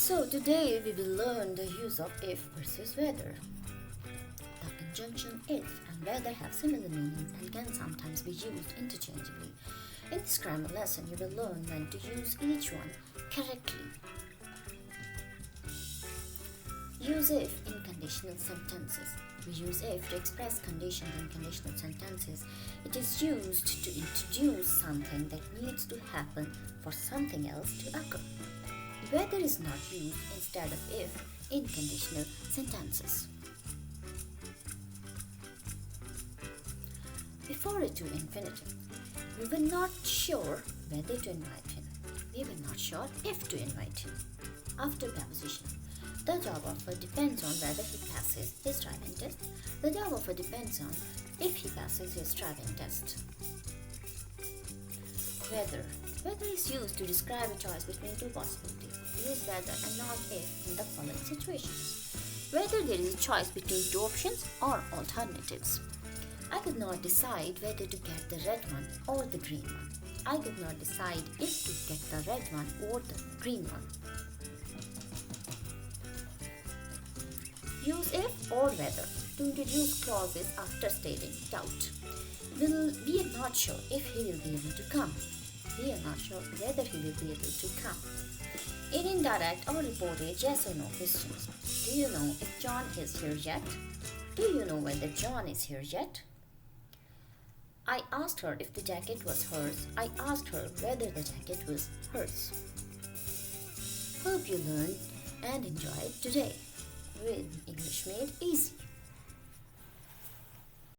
So today we will learn the use of if versus whether. The conjunction if and whether have similar meanings and can sometimes be used interchangeably. In this grammar lesson, you will learn when to use each one correctly. Use if in conditional sentences. We use if to express conditions in conditional sentences. It is used to introduce something that needs to happen for something else to occur. Whether is not used instead of if in conditional sentences. Before it to infinitive. We were not sure whether to invite him. We were not sure if to invite him. After preposition. The job offer depends on whether he passes his driving test. The job offer depends on if he passes his driving test. Whether. Whether is used to describe a choice between two possibilities. Use whether and not if in the following situations. Whether there is a choice between two options or alternatives. I could not decide whether to get the red one or the green one. I could not decide if to get the red one or the green one. Use if or whether to introduce clauses after stating doubt. We are not sure if he will be able to come. We are not sure whether he will be able to come. In indirect or reported yes or no questions. Do you know if John is here yet? Do you know whether John is here yet? I asked her if the jacket was hers. I asked her whether the jacket was hers. Hope you learned and enjoyed today with English Made Easy.